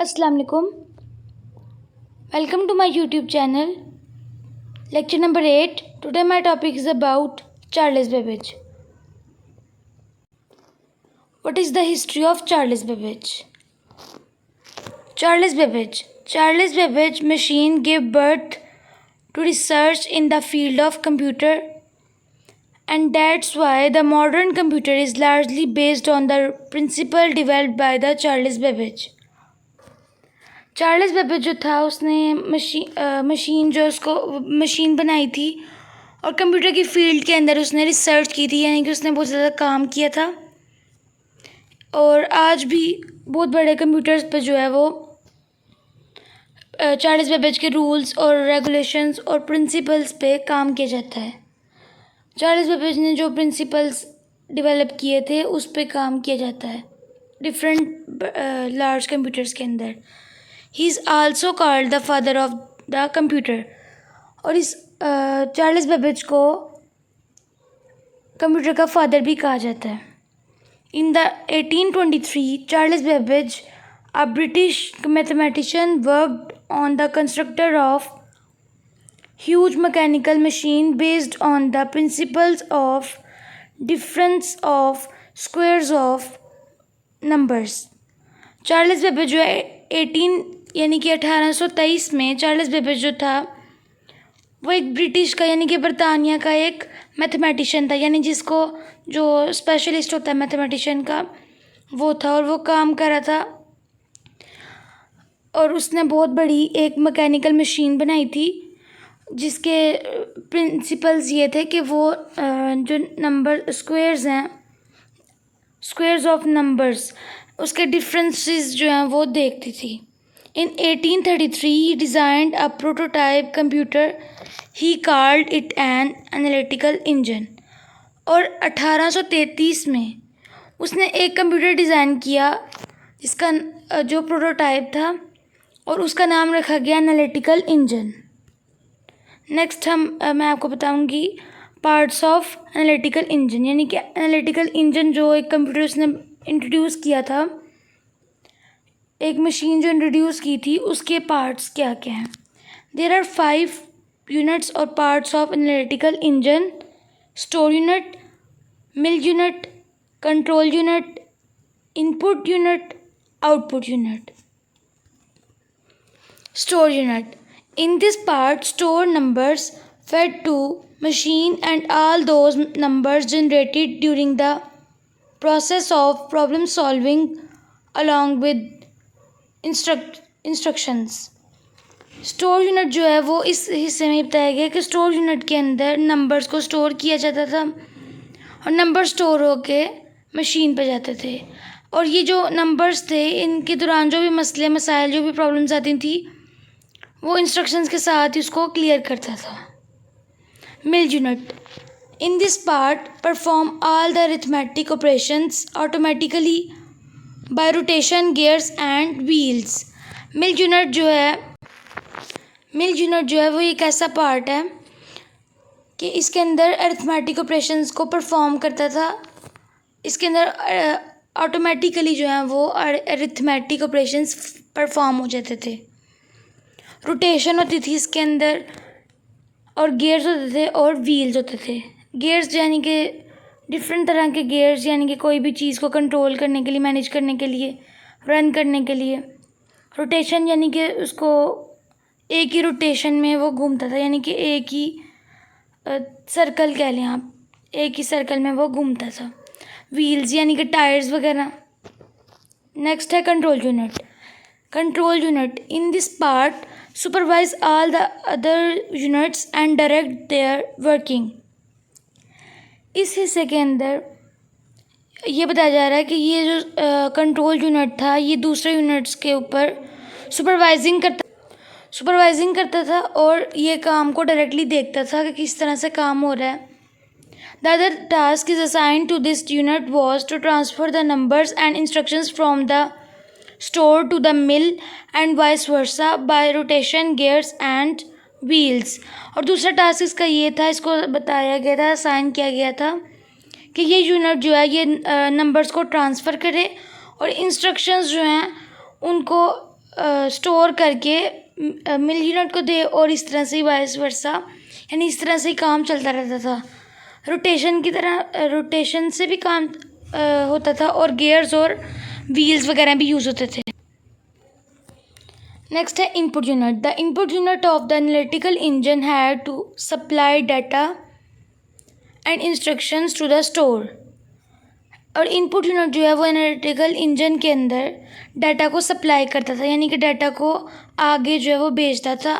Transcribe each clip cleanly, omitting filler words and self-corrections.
अस्सलाम वालेकुम। Welcome to my YouTube channel. Lecture number 8. Today my topic is about Charles Babbage. What is the history of Charles Babbage? Charles Babbage machine gave birth to research in the field of computer, and that's why the modern computer is largely based on the principle developed by the Charles Babbage. Charles Babbage जो था उसने machine बनाई थी और computer की field के अंदर उसने रिसर्च की थी, यानी कि उसने बहुत ज़्यादा काम किया था। और आज भी बहुत बड़े कंप्यूटर्स पे जो है वो चार्ल्स बेबेज के रूल्स और रेगुलेशंस और प्रिंसिपल्स पे काम किया जाता है। चार्ल्स बेबेज ने जो प्रिंसिपल्स डेवलप किए थे उस पे काम किया जाता है डिफरेंट लार्ज कंप्यूटर्स के अंदर। He is also called the father of the computer. और इस चार्ल्स बेबेज को कंप्यूटर का फादर भी कहा जाता है। In the 1823 Charles Babbage, a British mathematician, worked on the constructor of huge mechanical machine based on the principles of difference of squares of numbers। Charles Babbage जो है 1823 में Charles Babbage जो था वो एक ब्रिटिश का यानी कि बरतानिया का एक मैथमेटिशियन था, यानी जिसको जो स्पेशलिस्ट होता है मैथमेटिशियन का वो था। और वो काम कर रहा था और उसने बहुत बड़ी एक मैकेनिकल मशीन बनाई थी जिसके प्रिंसिपल्स ये थे कि वो जो नंबर स्क्वेयर्स हैं, स्क्वेयर्स ऑफ नंबर्स, उसके डिफरेंसेस जो हैं वो देखती थी। इन 1833 he designed a prototype computer. He called it an analytical engine। और 1833 में उसने एक कंप्यूटर डिज़ाइन किया जिसका जो प्रोटोटाइप था और उसका नाम रखा गया एनालिटिकल इंजन। नेक्स्ट मैं आपको बताऊंगी पार्ट्स ऑफ एनालिटिकल इंजन, यानी कि एनालिटिकल इंजन जो एक कंप्यूटर उसने इंट्रोड्यूस किया था, एक मशीन जो इंट्रोड्यूस की थी, उसके पार्ट्स क्या क्या हैं। देयर आर 5 यूनिट्स और parts of analytical engine: store unit, mill unit, control unit, input unit, output unit. Store unit: in this part store numbers fed to machine and all those numbers generated during the process of problem solving along with instructions। Store unit जो है वो इस हिस्से में बताया गया कि store unit के अंदर नंबर्स को स्टोर किया जाता था और नंबर स्टोर होके मशीन पे जाते थे। और ये जो नंबर्स थे इनके दौरान जो भी मसले मसाइल जो भी प्रॉब्लम्स आती थी वो इंस्ट्रक्शंस के साथ ही उसको क्लियर करता था। Mill unit: in this part perform all the arithmetic operations automatically by rotation gears and wheels. Mill unit जो है वो एक ऐसा पार्ट है कि इसके अंदर अरिथमेटिक ऑपरेशंस को परफॉर्म करता था। इसके अंदर ऑटोमेटिकली जो है वो अरिथमेटिक ऑपरेशंस परफॉर्म हो जाते थे। रोटेशन होती थी इसके अंदर और गियर्स होते थे और व्हील्स होते थे। गियर्स यानी कि डिफरेंट तरह के गियर्स, यानी कि कोई भी चीज़ को कंट्रोल करने के लिए, मैनेज करने के लिए, रन करने के लिए। रोटेशन यानी कि उसको एक ही रोटेशन में वो घूमता था, यानी कि एक ही सर्कल कह लें आप, एक ही सर्कल में वो घूमता था। व्हील्स यानी कि टायर्स वगैरह। नेक्स्ट है control unit. Control unit: in this part supervise all the other units and direct their working. इस हिस्से के अंदर ये बताया जा रहा है कि ये जो कंट्रोल यूनिट था ये दूसरे यूनिट्स के ऊपर सुपरवाइजिंग करता था और ये काम को डायरेक्टली देखता था कि किस तरह से काम हो रहा है। The other task is assigned to this unit was to transfer the numbers and instructions from the store to the mill and vice versa by rotation gears and wheels. और दूसरा टास्क इसका ये था, इसको बताया गया था, असाइन किया गया था कि ये यूनिट जो है ये नंबर्स को ट्रांसफ़र करे और इंस्ट्रक्शंस जो हैं उनको स्टोर करके मिल यूनिट को दे, और इस तरह से वाइस वर्सा, यानी इस तरह से ही काम चलता रहता था। रोटेशन की तरह रोटेशन से भी काम होता था, और गियर्स और व्हील्स वगैरह भी यूज़ होते थे। नेक्स्ट है input unit. The input unit of the analytical engine had to supply data and instructions to the store. और इनपुट यूनिट जो है वो एनालिटिकल इंजन के अंदर डाटा को सप्लाई करता था, यानी कि डाटा को आगे जो है वो भेजता था,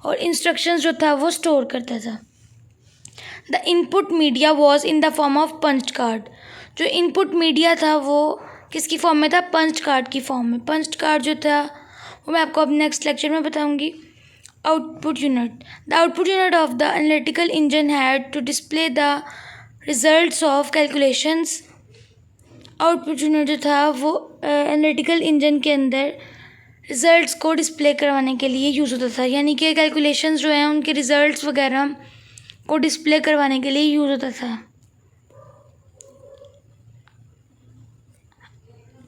और इंस्ट्रक्शंस जो था वो स्टोर करता था। The input media was in the form of punch card. जो इनपुट मीडिया था वो किसकी फॉर्म में था? पंच कार्ड की फॉर्म में। पंच कार्ड जो था वो मैं आपको अब नेक्स्ट लेक्चर में बताऊंगी। Output unit. The output unit of the analytical engine had to display the results of calculations. Output unit जो था वो एनालिटिकल इंजन के अंदर रिजल्ट्स को डिस्प्ले करवाने के लिए यूज़ होता था, यानी कि कैलकुलेशंस जो हैं उनके रिजल्ट्स वगैरह को डिस्प्ले करवाने के लिए यूज़ होता था।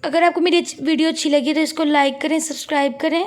अगर आपको मेरी वीडियो अच्छी लगी तो इसको लाइक करें, सब्सक्राइब करें